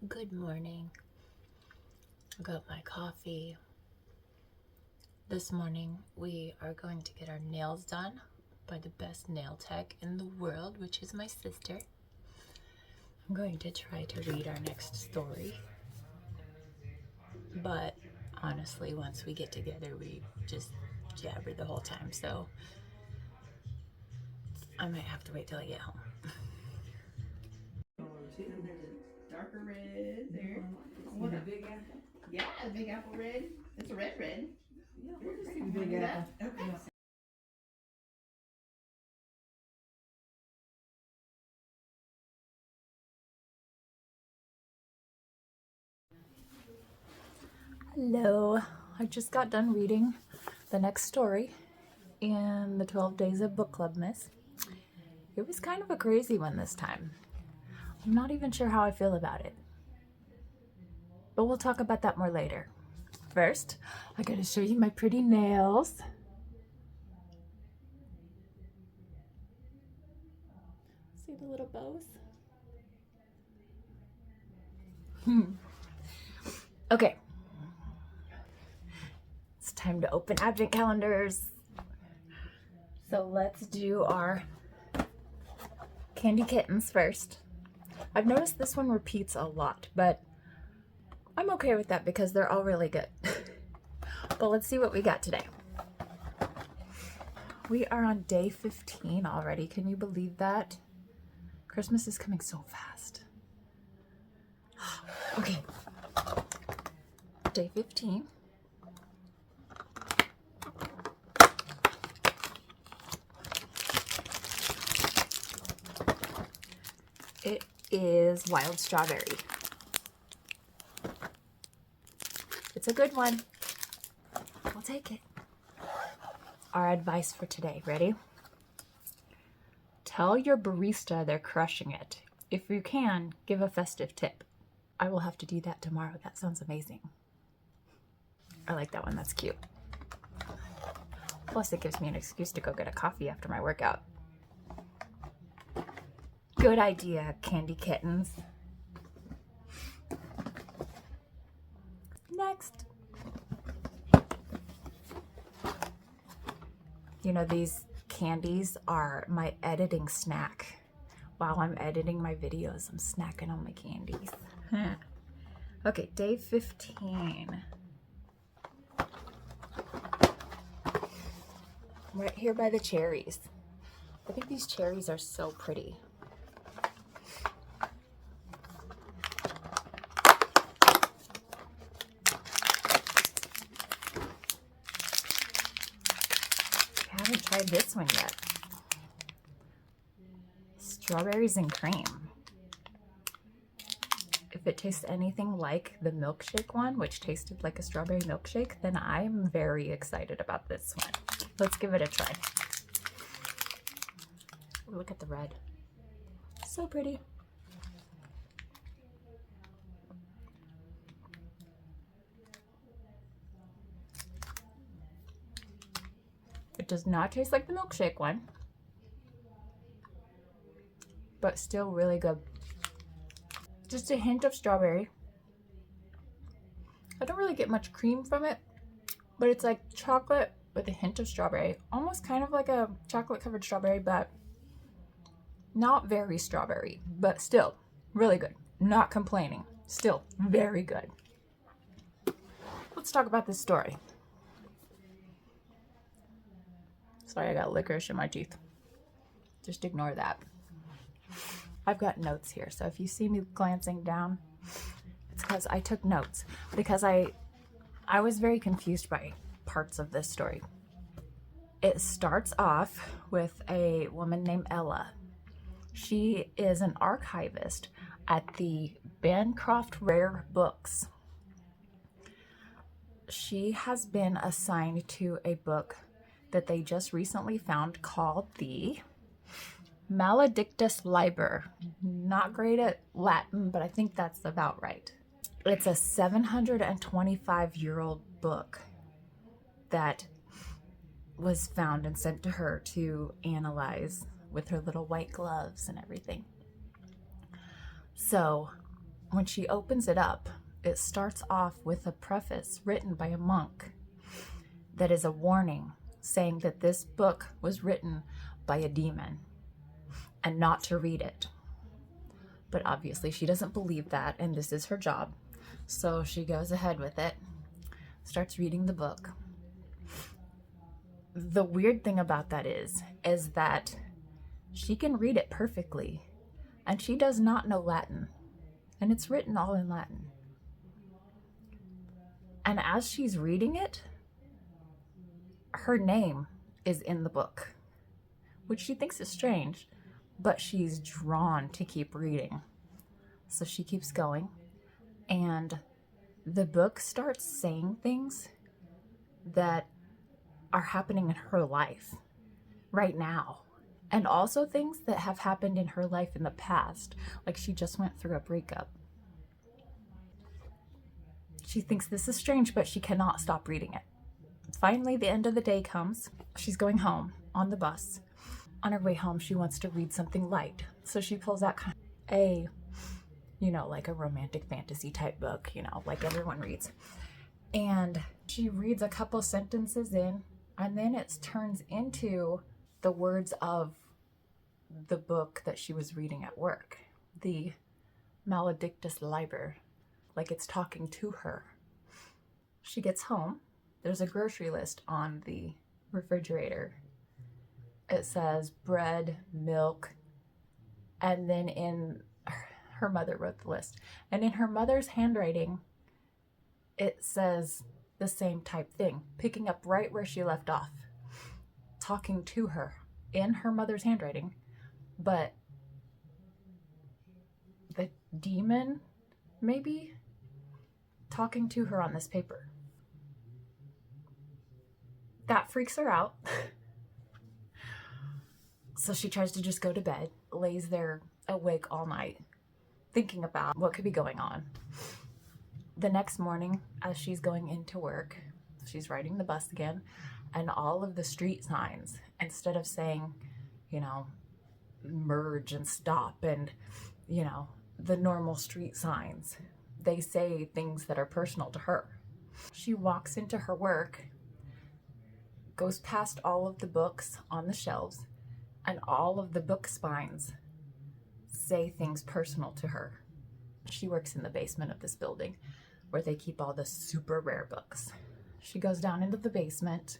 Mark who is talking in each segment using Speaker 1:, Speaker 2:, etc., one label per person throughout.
Speaker 1: Good morning. I got my coffee. This morning we are going to get our nails done by the best nail tech in the world, which is my sister. I'm going to try to read our next story. But honestly, once we get together, we just jabber the whole time. So I might have to wait till I get home.
Speaker 2: There's a darker red there. What a big apple? Yeah, the big apple red. It's a red red. Yeah, we'll just see the big apple. Okay.
Speaker 1: Hello. I just got done reading the next story in the 12 Days of Vlogmas. It was kind of a crazy one this time. I'm not even sure how I feel about it. But we'll talk about that more later. First, I gotta show you my pretty nails. See the little bows? Okay. It's time to open advent calendars. So let's do our candy kittens first. I've noticed this one repeats a lot, but I'm okay with that because they're all really good. But let's see what we got today. We are on day 15 already. Can you believe that? Christmas is coming so fast. Okay. Day 15. It is wild strawberry. It's a good one. We'll take it. Our advice for today, ready? Tell your barista they're crushing it. If you can, give a festive tip. I will have to do that tomorrow. That sounds amazing. I like that one. That's cute. Plus, it gives me an excuse to go get a coffee after my workout. Good idea, candy kittens. Next. You know, these candies are my editing snack. While I'm editing my videos, I'm snacking on my candies. Okay, day 15. Right here by the cherries. I think these cherries are so pretty. I haven't tried this one yet. Strawberries and cream. If it tastes anything like the milkshake one, which tasted like a strawberry milkshake, then I'm very excited about this one. Let's give it a try. Look at the red. So pretty. It does not taste like the milkshake one, but still really good. Just a hint of strawberry. I don't really get much cream from it, but it's like chocolate with a hint of strawberry. Almost kind of like a chocolate covered strawberry, but not very strawberry, but still really good. Not complaining. Still very good. Let's talk about this story. Sorry, I got licorice in my teeth. Just ignore that. I've got notes here, so if you see me glancing down, it's because I took notes. Because I was very confused by parts of this story. It starts off with a woman named Ella. She is an archivist at the Bancroft Rare Books. She has been assigned to a book that they just recently found called the Maledictus Liber. Not great at Latin, but I think that's about right. It's a 725-year-old book that was found and sent to her to analyze with her little white gloves and everything. So when she opens it up, it starts off with a preface written by a monk that is a warning saying that this book was written by a demon and not to read it. But obviously she doesn't believe that, and this is her job. So she goes ahead with it, starts reading the book. The weird thing about that is that she can read it perfectly, and she does not know Latin, and it's written all in Latin. And as she's reading it, her name is in the book, which she thinks is strange, but she's drawn to keep reading. So she keeps going, and the book starts saying things that are happening in her life right now, and also things that have happened in her life in the past, like she just went through a breakup. She thinks this is strange, but she cannot stop reading it. Finally, the end of the day comes. She's going home on the bus. On her way home, she wants to read something light. So she pulls out like a romantic fantasy type book, like everyone reads. And she reads a couple sentences in, and then it turns into the words of the book that she was reading at work, the Maledictus Liber, like it's talking to her. She gets home. There's a grocery list on the refrigerator. It says bread, milk, and then her mother wrote the list. And in her mother's handwriting, it says the same type thing, picking up right where she left off, talking to her in her mother's handwriting, but the demon maybe talking to her on this paper. That freaks her out. So she tries to just go to bed, lays there awake all night, thinking about what could be going on. The next morning, as she's going into work, she's riding the bus again, and all of the street signs, instead of saying, merge and stop and, the normal street signs, they say things that are personal to her. She walks into her work, goes past all of the books on the shelves, and all of the book spines say things personal to her. She works in the basement of this building where they keep all the super rare books. She goes down into the basement,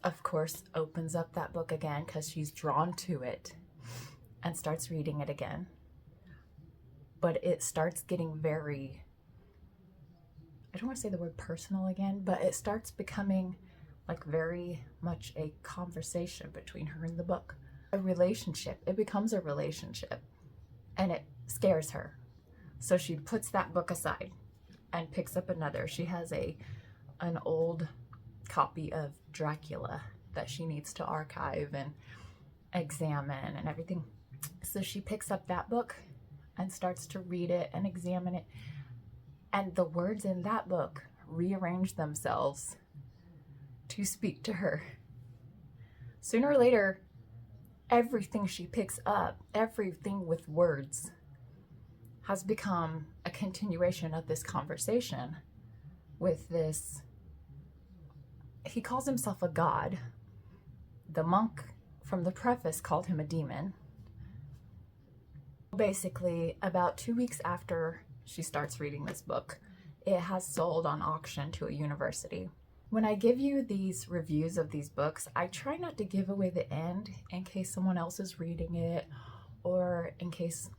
Speaker 1: of course, opens up that book again because she's drawn to it, and starts reading it again. But it starts getting very, I don't want to say the word personal again, but it starts becoming like very much a conversation between her and the an a relationship. It becomes a relationship, and it scares her. So she puts that book aside and picks up another. She has an old copy of Dracula that she needs to archive and examine and everything. So she picks up that book and starts to read it and examine it. And the words in that book rearrange themselves to speak to her. Sooner or later, everything she picks up, everything with words, has become a continuation of this conversation with this. He calls himself a god. The monk from the preface called him a demon. Basically, about 2 weeks after she starts reading this book, it has sold on auction to a university. When I give you these reviews of these books, I try not to give away the end in case someone else is reading it, or in case,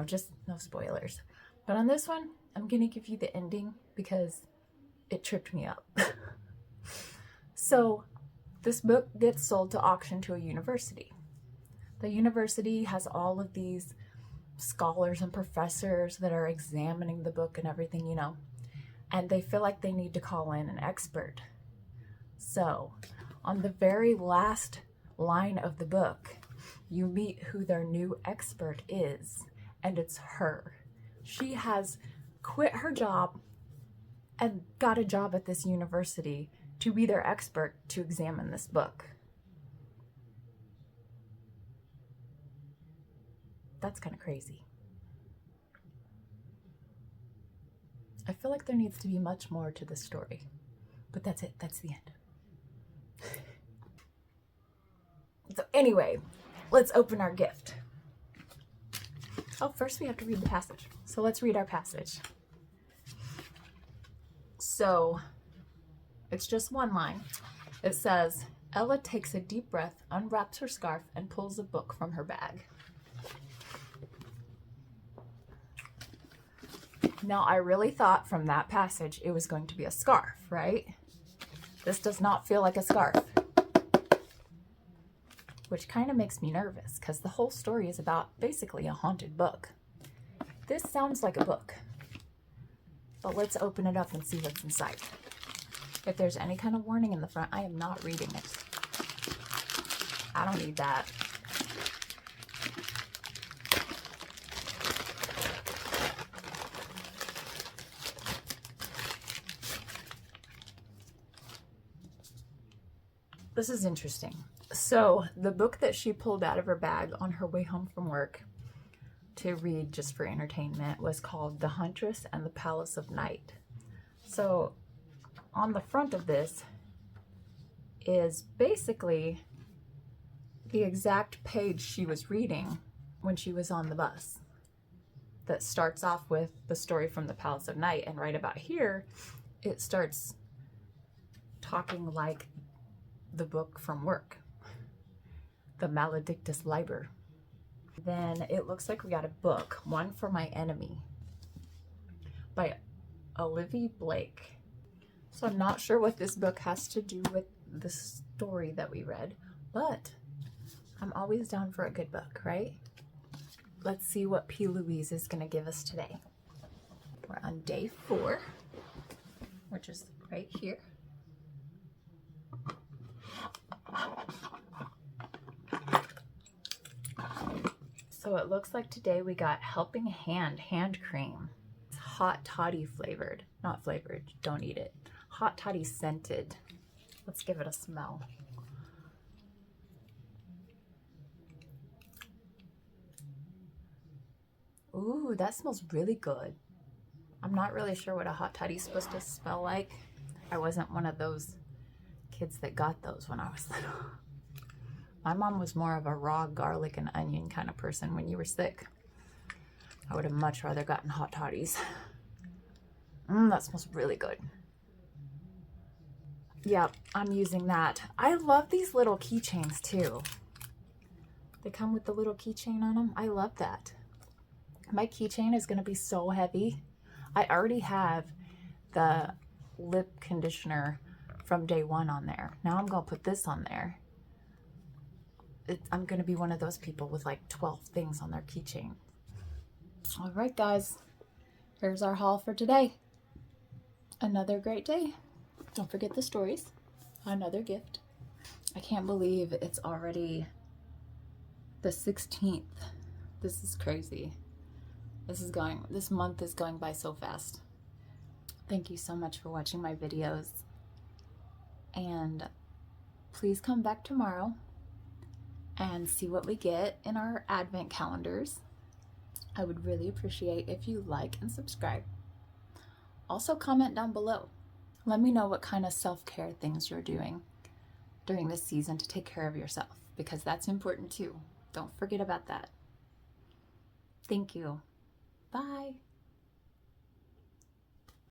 Speaker 1: just no spoilers. But on this one, I'm going to give you the ending because it tripped me up. So this book gets sold to auction to a university. The university has all of these scholars and professors that are examining the book and everything, and they feel like they need to call in an expert. So on the very last line of the book, you meet who their new expert is, and it's her. She has quit her job and got a job at this university to be their expert to examine this book. That's kind of crazy. I feel like there needs to be much more to the story, but that's it. That's the end. So anyway, let's open our gift. Oh, first we have to read the passage. So let's read our passage. So it's just one line. It says, Ella takes a deep breath, unwraps her scarf, and pulls a book from her bag. Now, I really thought from that passage it was going to be a scarf, right? This does not feel like a scarf, which kind of makes me nervous because the whole story is about basically a haunted book. This sounds like a book, but let's open it up and see what's inside. If there's any kind of warning in the front, I am not reading it. I don't need that. This is interesting. So the book that she pulled out of her bag on her way home from work to read just for entertainment was called The Huntress and the Palace of Night. So on the front of this is basically the exact page she was reading when she was on the bus. That starts off with the story from the Palace of Night, and right about here it starts talking like the book from work, The Maledictus Liber. Then it looks like we got a book, One for My Enemy, by Olivia Blake. So I'm not sure what this book has to do with the story that we read, but I'm always down for a good book, right? Let's see what P. Louise is going to give us today. We're on day 4, which is right here. So it looks like today we got Helping Hand hand cream. It's hot toddy flavored. Not flavored, don't eat it. Hot toddy scented. Let's give it a smell. Ooh, that smells really good. I'm not really sure what a hot toddy's supposed to smell like. I wasn't one of those kids that got those when I was little. My mom was more of a raw garlic and onion kind of person when you were sick. I would have much rather gotten hot toddies. That smells really good. Yep, I'm using that. I love these little keychains too. They come with the little keychain on them. I love that. My keychain is going to be so heavy. I already have the lip conditioner from day 1 on there. Now I'm going to put this on there. I'm going to be one of those people with like 12 things on their keychain. All right, guys. Here's our haul for today. Another great day. Don't forget the stories. Another gift. I can't believe it's already the 16th. This is crazy. This month is going by so fast. Thank you so much for watching my videos. And please come back tomorrow and see what we get in our advent calendars. I would really appreciate if you like and subscribe. Also comment down below. Let me know what kind of self-care things you're doing during this season to take care of yourself, because that's important too. Don't forget about that. Thank you. Bye.